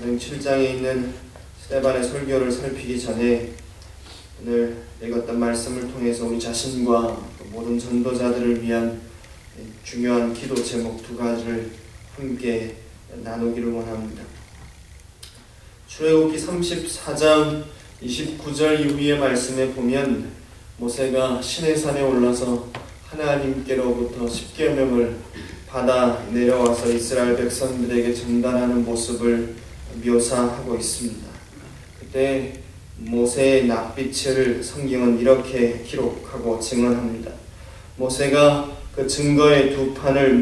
사도행 7장에 있는 스데반의 설교를 살피기 전에 오늘 읽었던 말씀을 통해서 우리 자신과 모든 전도자들을 위한 중요한 기도 제목 두 가지를 함께 나누기를 원합니다. 출애굽기 34장 29절 이후의 말씀에 보면 모세가 시내산에 올라서 하나님께로부터 십계명을 받아 내려와서 이스라엘 백성들에게 전달하는 모습을 묘사하고 있습니다. 그때 모세의 낯빛을 성경은 이렇게 기록하고 증언합니다. 모세가 그 증거의 두 판을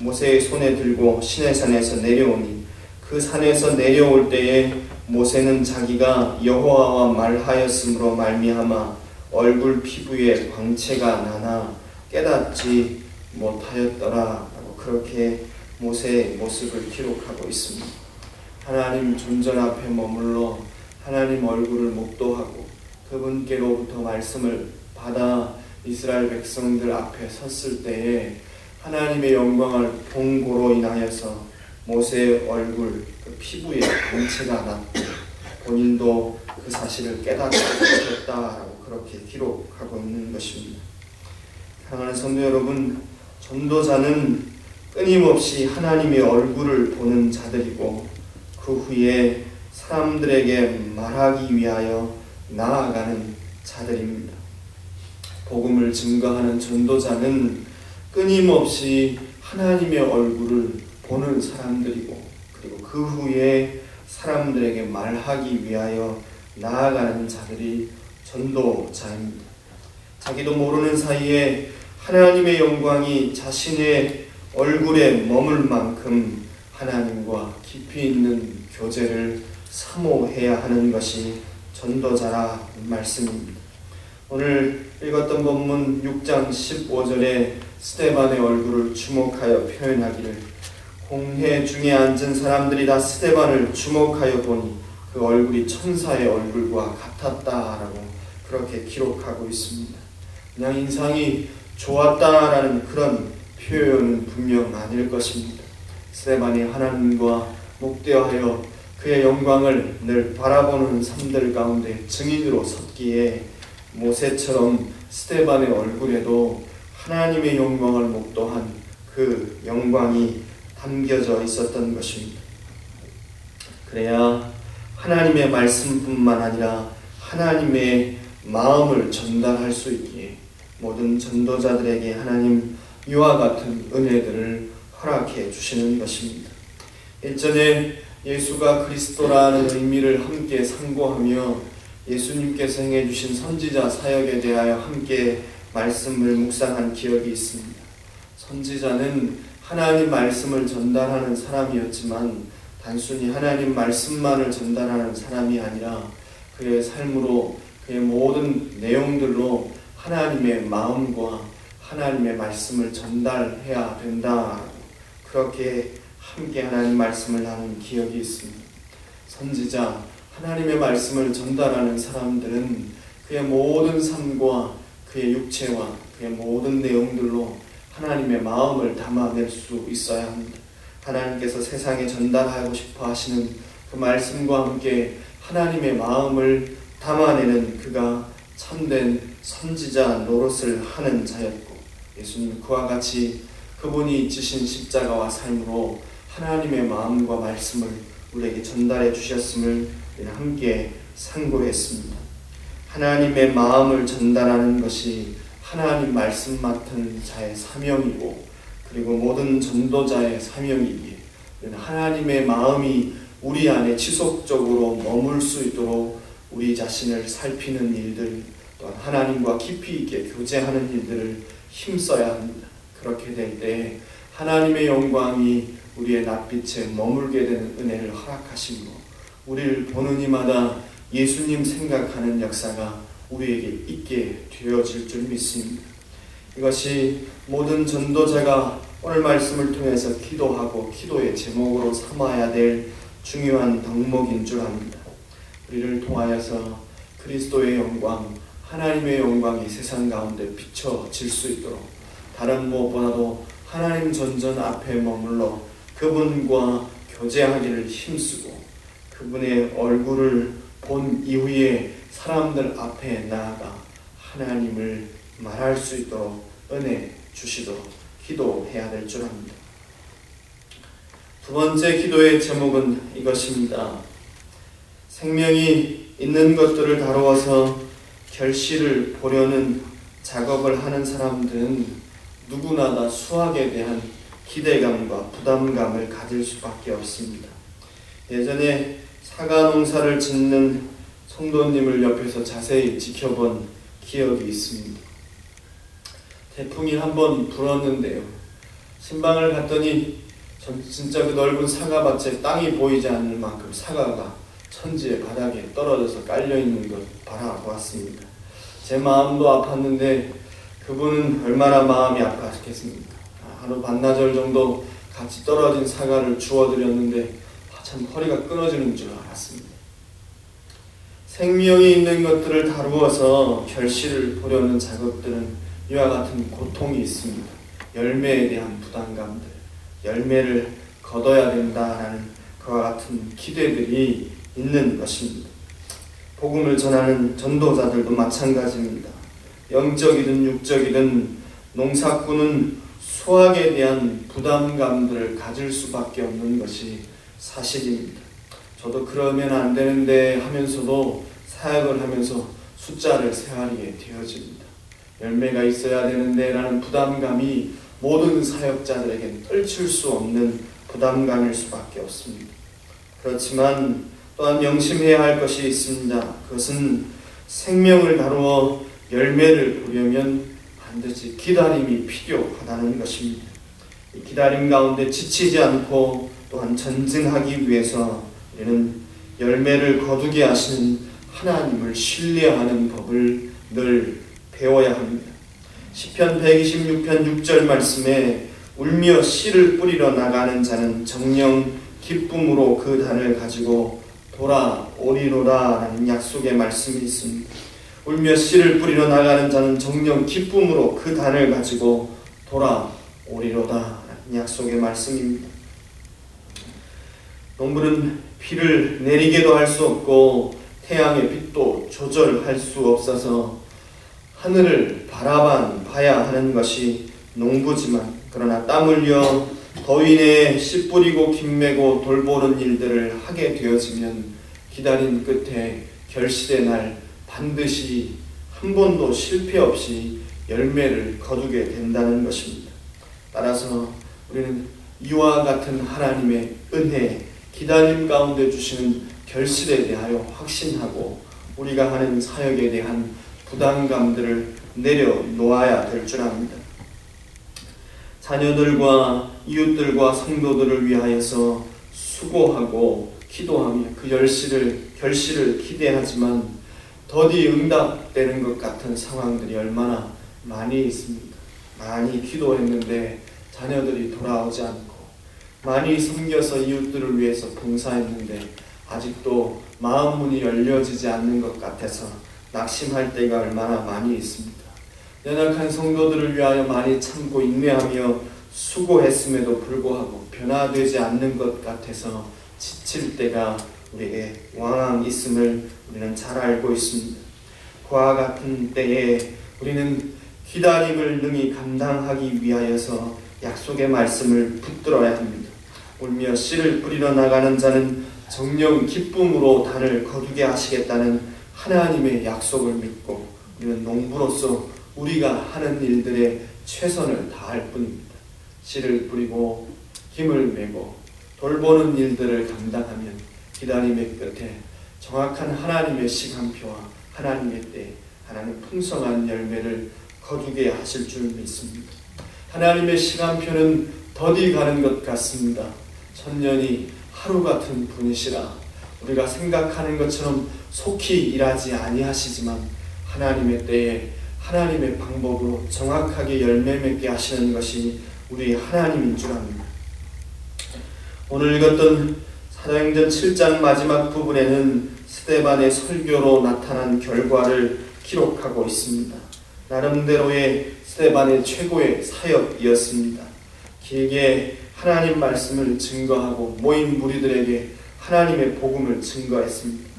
모세의 손에 들고 시내산에서 내려오니 그 산에서 내려올 때에 모세는 자기가 여호와와 말하였으므로 말미암아 얼굴 피부에 광채가 나나 깨닫지 못하였더라라고 그렇게 모세의 모습을 기록하고 있습니다. 하나님 존전 앞에 머물러 하나님 얼굴을 목도하고 그분께로부터 말씀을 받아 이스라엘 백성들 앞에 섰을 때에 하나님의 영광을 본 고로 인하여서 모세의 얼굴 그 피부에 광채가 났고 본인도 그 사실을 깨닫게 되었다라고 그렇게 기록하고 있는 것입니다. 사랑하는 성도 여러분, 전도자는 끊임없이 하나님의 얼굴을 보는 자들이고 그 후에 사람들에게 말하기 위하여 나아가는 자들입니다. 복음을 증거하는 전도자는 끊임없이 하나님의 얼굴을 보는 사람들이고 그리고 그 후에 사람들에게 말하기 위하여 나아가는 자들이 전도자입니다. 자기도 모르는 사이에 하나님의 영광이 자신의 얼굴에 머물 만큼 하나님과 깊이 있는 교제를 사모해야 하는 것이 전도자라 말씀입니다. 오늘 읽었던 본문 6장 15절에 스데반의 얼굴을 주목하여 표현하기를 공회 중에 앉은 사람들이 다 스데반을 주목하여 보니 그 얼굴이 천사의 얼굴과 같았다라고 그렇게 기록하고 있습니다. 그냥 인상이 좋았다라는 그런 표현은 분명 아닐 것입니다. 스데반이 하나님과 목대하여 그의 영광을 늘 바라보는 삶들 가운데 증인으로 섰기에 모세처럼 스데반의 얼굴에도 하나님의 영광을 목도한 그 영광이 담겨져 있었던 것입니다. 그래야 하나님의 말씀뿐만 아니라 하나님의 마음을 전달할 수 있기에 모든 전도자들에게 하나님 이와 같은 은혜들을 허락해 주시는 것입니다. 일전에 예수가 그리스도라는 의미를 함께 상고하며 예수님께서 행해 주신 선지자 사역에 대하여 함께 말씀을 묵상한 기억이 있습니다. 선지자는 하나님 말씀을 전달하는 사람이었지만 단순히 하나님 말씀만을 전달하는 사람이 아니라 그의 삶으로 그의 모든 내용들로 하나님의 마음과 하나님의 말씀을 전달해야 된다. 그렇게 함께 하나님 말씀을 나눈 기억이 있습니다. 선지자, 하나님의 말씀을 전달하는 사람들은 그의 모든 삶과 그의 육체와 그의 모든 내용들로 하나님의 마음을 담아낼 수 있어야 합니다. 하나님께서 세상에 전달하고 싶어 하시는 그 말씀과 함께 하나님의 마음을 담아내는 그가 참된 선지자 노릇을 하는 자였고 예수님 그와 같이 그분이 지신 십자가와 삶으로 하나님의 마음과 말씀을 우리에게 전달해 주셨음을 함께 상고했습니다. 하나님의 마음을 전달하는 것이 하나님 말씀 맡은 자의 사명이고 그리고 모든 전도자의 사명이기에 하나님의 마음이 우리 안에 지속적으로 머물 수 있도록 우리 자신을 살피는 일들 또한 하나님과 깊이 있게 교제하는 일들을 힘써야 합니다. 그렇게 될 때 하나님의 영광이 우리의 낯빛에 머물게 되는 은혜를 허락하심으로 우리를 보는 이마다 예수님 생각하는 역사가 우리에게 있게 되어질 줄 믿습니다. 이것이 모든 전도자가 오늘 말씀을 통해서 기도하고 기도의 제목으로 삼아야 될 중요한 덕목인 줄 압니다. 우리를 통하여서 그리스도의 영광, 하나님의 영광이 세상 가운데 비춰질 수 있도록 다른 무엇보다도 하나님 전전 앞에 머물러 그분과 교제하기를 힘쓰고 그분의 얼굴을 본 이후에 사람들 앞에 나아가 하나님을 말할 수 있도록 은혜 주시도록 기도해야 될 줄 압니다. 두 번째 기도의 제목은 이것입니다. 생명이 있는 것들을 다루어서 결실을 보려는 작업을 하는 사람들은 누구나 다 수확에 대한 기대감과 부담감을 가질 수밖에 없습니다. 예전에 사과 농사를 짓는 성도님을 옆에서 자세히 지켜본 기억이 있습니다. 태풍이 한번 불었는데요. 신방을 갔더니 진짜 그 넓은 사과밭에 땅이 보이지 않을 만큼 사과가 천지의 바닥에 떨어져서 깔려있는 걸 바라보았습니다. 제 마음도 아팠는데 그분은 얼마나 마음이 아팠겠습니까? 하루 반나절 정도 같이 떨어진 사과를 주워드렸는데 참 허리가 끊어지는 줄 알았습니다. 생명이 있는 것들을 다루어서 결실을 보려는 작업들은 이와 같은 고통이 있습니다. 열매에 대한 부담감들, 열매를 거둬야 된다라는 그와 같은 기대들이 있는 것입니다. 복음을 전하는 전도자들도 마찬가지입니다. 영적이든 육적이든 농사꾼은 수확에 대한 부담감들을 가질 수밖에 없는 것이 사실입니다. 저도 그러면 안 되는데 하면서도 사역을 하면서 숫자를 세하게 되어집니다. 열매가 있어야 되는데 라는 부담감이 모든 사역자들에게 떨칠 수 없는 부담감일 수밖에 없습니다. 그렇지만 또한 명심해야 할 것이 있습니다. 그것은 생명을 다루어 열매를 보려면 반드시 기다림이 필요하다는 것입니다. 이 기다림 가운데 지치지 않고 또한 전진하기 위해서 우리는 열매를 거두게 하시는 하나님을 신뢰하는 법을 늘 배워야 합니다. 시편 126편 6절 말씀에 울며 씨를 뿌리러 나가는 자는 정녕 기쁨으로 그 단을 가지고 돌아오리로라 라는 약속의 말씀이 있습니다. 울며 씨를 뿌리러 나가는 자는 정녕 기쁨으로 그 단을 가지고 돌아오리로다 라는 약속의 말씀입니다. 농부는 비를 내리게도 할 수 없고 태양의 빛도 조절할 수 없어서 하늘을 바라만 봐야 하는 것이 농부지만, 그러나 땀 흘려 더위 내에 씨 뿌리고 김 메고 돌보는 일들을 하게 되어지면 기다린 끝에 결실의 날 반드시 한 번도 실패 없이 열매를 거두게 된다는 것입니다. 따라서 우리는 이와 같은 하나님의 은혜, 기다림 가운데 주시는 결실에 대하여 확신하고 우리가 하는 사역에 대한 부담감들을 내려놓아야 될 줄 압니다. 자녀들과 이웃들과 성도들을 위하여서 수고하고 기도하며 그 결실을 기대하지만 더디 응답되는 것 같은 상황들이 얼마나 많이 있습니까? 많이 기도했는데 자녀들이 돌아오지 않고, 많이 섬겨서 이웃들을 위해서 봉사했는데 아직도 마음 문이 열려지지 않는 것 같아서 낙심할 때가 얼마나 많이 있습니다. 연약한 성도들을 위하여 많이 참고 인내하며 수고했음에도 불구하고 변화되지 않는 것 같아서 지칠 때가 우리에게 왕왕 있음을 우리는 잘 알고 있습니다. 그와 같은 때에 우리는 기다림을 능히 감당하기 위하여서 약속의 말씀을 붙들어야 합니다. 울며 씨를 뿌리러 나가는 자는 정녕 기쁨으로 단을 거두게 하시겠다는 하나님의 약속을 믿고 우리는 농부로서 우리가 하는 일들에 최선을 다할 뿐입니다. 씨를 뿌리고 김을 메고 돌보는 일들을 감당하면 기다림의 끝에 정확한 하나님의 시간표와 하나님의 때 하나님 풍성한 열매를 거두게 하실 줄 믿습니다. 하나님의 시간표는 더디 가는 것 같습니다. 천년이 하루 같은 분이시라 우리가 생각하는 것처럼 속히 일하지 아니하시지만 하나님의 때에 하나님의 방법으로 정확하게 열매 맺게 하시는 것이 우리 하나님인 줄 압니다. 오늘 읽었던 사도행전 7장 마지막 부분에는 스데반의 설교로 나타난 결과를 기록하고 있습니다. 나름대로의 스데반의 최고의 사역이었습니다. 길게 하나님 말씀을 증거하고 모인 무리들에게 하나님의 복음을 증거했습니다.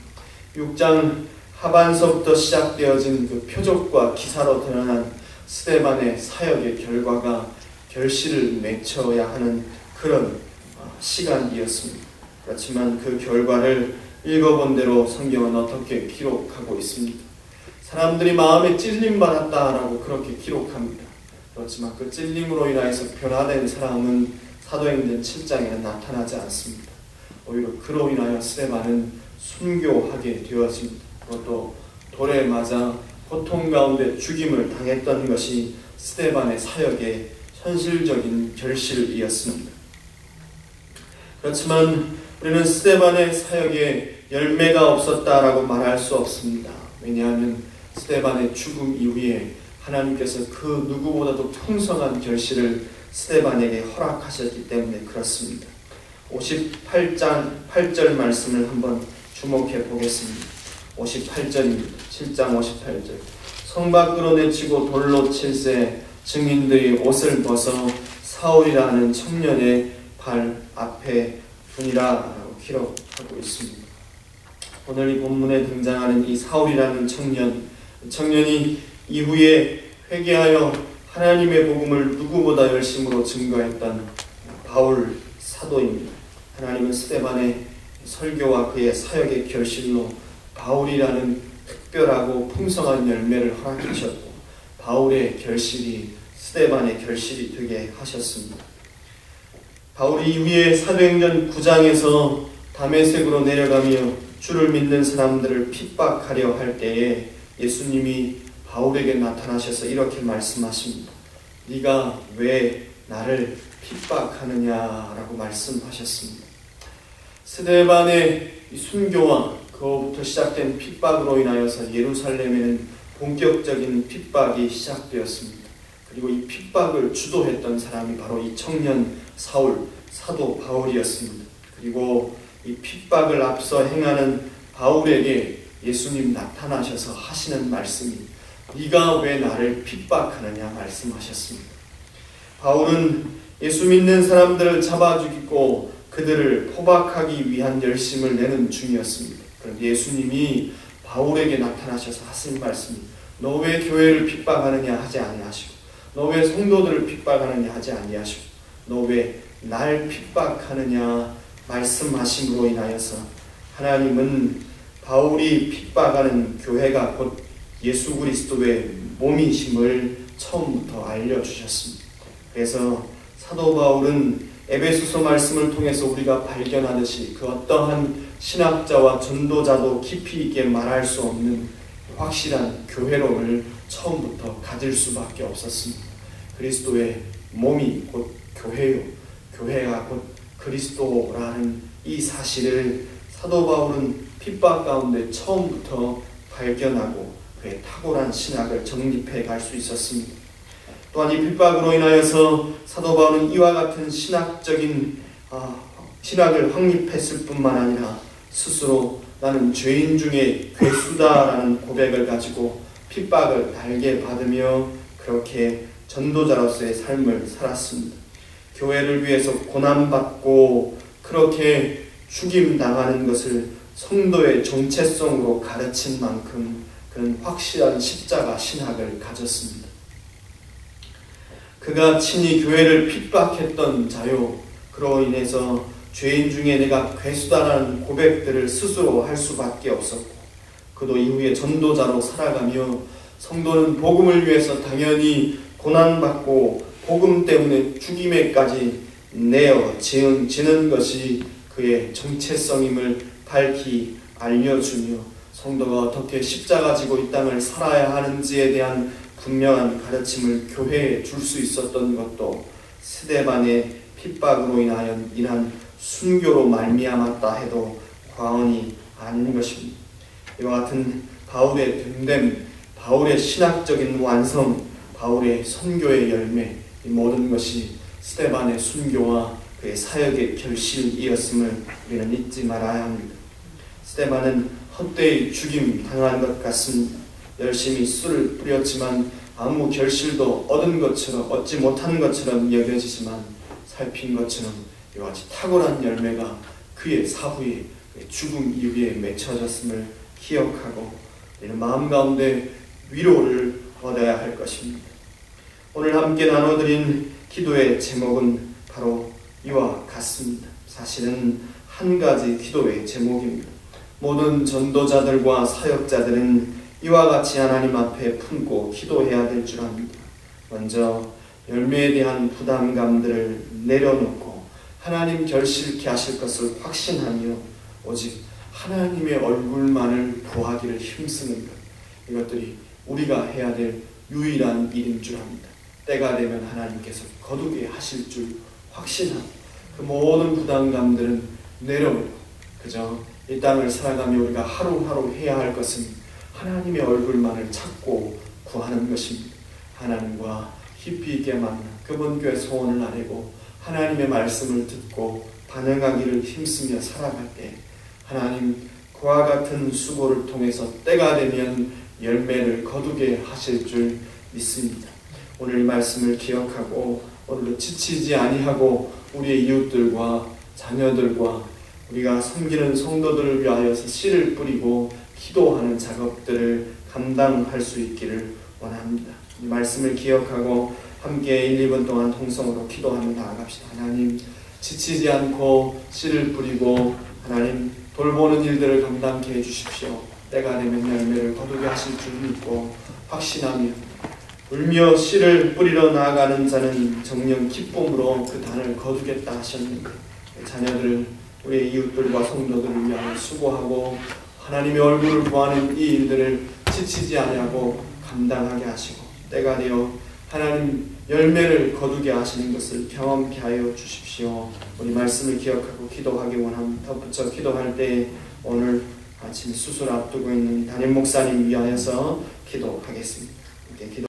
6장 하반서부터 시작되어진 그 표적과 기사로 드러난 스데반의 사역의 결과가 결실을 맺혀야 하는 그런 시간이었습니다. 그렇지만 그 결과를 읽어본 대로 성경은 어떻게 기록하고 있습니다. 사람들이 마음에 찔림받았다라고 그렇게 기록합니다. 그렇지만 그 찔림으로 인하여서 변화된 사람은 사도행전 7장에는 나타나지 않습니다. 오히려 그로 인하여 스데반은 순교하게 되어집니다. 그것도 돌에 맞아 고통 가운데 죽임을 당했던 것이 스데반의 사역의 현실적인 결실이었습니다. 그렇지만 우리는 스데반의 사역에 열매가 없었다라고 말할 수 없습니다. 왜냐하면 스데반의 죽음 이후에 하나님께서 그 누구보다도 풍성한 결실을 스데반에게 허락하셨기 때문에 그렇습니다. 58장 8절 말씀을 한번 주목해 보겠습니다. 58절입니다. 7장 58절. 성 밖으로 내치고 돌로 칠세 증인들이 옷을 벗어 사울이라는 청년의 발 앞에 두니라라고 기록하고 있습니다. 오늘 이 본문에 등장하는 이 사울이라는 청년이 이후에 회개하여 하나님의 복음을 누구보다 열심으로 증거했던 바울 사도입니다. 하나님은 스데반의 설교와 그의 사역의 결실로 바울이라는 특별하고 풍성한 열매를 허락하셨고 바울의 결실이 스데반의 결실이 되게 하셨습니다. 바울이 이후에 사도행전 9장에서 다메섹으로 내려가며 주를 믿는 사람들을 핍박하려 할 때에 예수님이 바울에게 나타나셔서 이렇게 말씀하십니다. 네가 왜 나를 핍박하느냐라고 말씀하셨습니다. 스데반의 순교와 그로부터 시작된 핍박으로 인하여서 예루살렘에는 본격적인 핍박이 시작되었습니다. 그리고 이 핍박을 주도했던 사람이 바로 이 청년 사도 바울이었습니다. 그리고 이 핍박을 앞서 행하는 바울에게 예수님 나타나셔서 하시는 말씀이 네가 왜 나를 핍박하느냐 말씀하셨습니다. 바울은 예수 믿는 사람들을 잡아 죽이고 그들을 포박하기 위한 열심을 내는 중이었습니다. 그런데 예수님이 바울에게 나타나셔서 하신 말씀이 너 왜 교회를 핍박하느냐 하지 아니하시고 너 왜 성도들을 핍박하느냐 하지 아니하시고 너 왜 날 핍박하느냐 말씀하심으로 인하여서 하나님은 바울이 핍박하는 교회가 곧 예수 그리스도의 몸이심을 처음부터 알려주셨습니다. 그래서 사도 바울은 에베소서 말씀을 통해서 우리가 발견하듯이 그 어떠한 신학자와 전도자도 깊이 있게 말할 수 없는 확실한 교회론을 처음부터 가질 수밖에 없었습니다. 그리스도의 몸이 곧 교회요 교회가 곧 그리스도라는 이 사실을 사도 바울은 핍박 가운데 처음부터 발견하고 그의 탁월한 신학을 정립해 갈 수 있었습니다. 또한 이 핍박으로 인하여서 사도 바울은 이와 같은 신학적인 신학을 확립했을 뿐만 아니라 스스로 나는 죄인 중에 괴수다라는 고백을 가지고 핍박을 달게 받으며 그렇게 전도자로서의 삶을 살았습니다. 교회를 위해서 고난받고 그렇게 죽임당하는 것을 성도의 정체성으로 가르친 만큼 그는 확실한 십자가 신학을 가졌습니다. 그가 친히 교회를 핍박했던 자요 그로 인해서 죄인 중에 내가 괴수다라는 고백들을 스스로 할 수밖에 없었고 그도 이후에 전도자로 살아가며 성도는 복음을 위해서 당연히 고난받고 복음 때문에 죽임에까지 내어지는 것이 그의 정체성임을 밝히 알려주며 성도가 어떻게 십자가 지고 이 땅을 살아야 하는지에 대한 분명한 가르침을 교회에 줄 수 있었던 것도 스데반의 핍박으로 인한 순교로 말미암았다 해도 과언이 아닌 것입니다. 이와 같은 바울의 됨됨, 바울의 신학적인 완성, 바울의 선교의 열매 이 모든 것이 스데반의 순교와 그의 사역의 결실이었음을 우리는 잊지 말아야 합니다. 스데반은 헛되이 죽임 당한 것 같습니다. 열심히 술을 뿌렸지만 아무 결실도 얻지 못한 것처럼 여겨지지만 살핀 것처럼 이와 같이 탁월한 열매가 그의 사후에 죽음 이후에 맺혀졌음을 기억하고 이런 마음 가운데 위로를 얻어야 할 것입니다. 오늘 함께 나눠드린 기도의 제목은 바로 이와 같습니다. 사실은 한 가지 기도의 제목입니다. 모든 전도자들과 사역자들은 이와 같이 하나님 앞에 품고 기도해야 될 줄 압니다. 먼저 열매에 대한 부담감들을 내려놓고 하나님 결실케 하실 것을 확신하며 오직 하나님의 얼굴만을 보하기를 힘쓰는 것, 이것들이 우리가 해야 될 유일한 일인 줄 압니다. 때가 되면 하나님께서 거두게 하실 줄 확신하고 그 모든 부담감들은 내려놓고 그저 이 땅을 살아가며 우리가 하루하루 해야 할 것은 하나님의 얼굴만을 찾고 구하는 것입니다. 하나님과 깊이 있게 만나 그분께 소원을 아뢰고 하나님의 말씀을 듣고 반응하기를 힘쓰며 살아갈 때 하나님 그와 같은 수고를 통해서 때가 되면 열매를 거두게 하실 줄 믿습니다. 오늘 이 말씀을 기억하고 오늘도 지치지 아니하고 우리의 이웃들과 자녀들과 우리가 섬기는 성도들을 위하여서 씨를 뿌리고 기도하는 작업들을 감당할 수 있기를 원합니다. 이 말씀을 기억하고 함께 1, 2분 동안 통성으로 기도하며 나아갑시다. 하나님, 지치지 않고 씨를 뿌리고 하나님 돌보는 일들을 감당케 해주십시오. 때가 되면 열매를 거두게 하실 줄 믿고 확신하며 울며 씨를 뿌리러 나아가는 자는 정녕 기쁨으로 그 단을 거두겠다 하셨는데 자녀들, 우리의 이웃들과 성도들을 위하여 수고하고 하나님의 얼굴을 구하는 이 일들을 지치지 아니하고 감당하게 하시고 때가 되어 하나님 열매를 거두게 하시는 것을 경험케 하여 주십시오. 우리 말씀을 기억하고 기도하기 원합니다. 덧붙여 기도할 때 오늘 아침 수술 앞두고 있는 담임 목사님 위하여서 기도하겠습니다.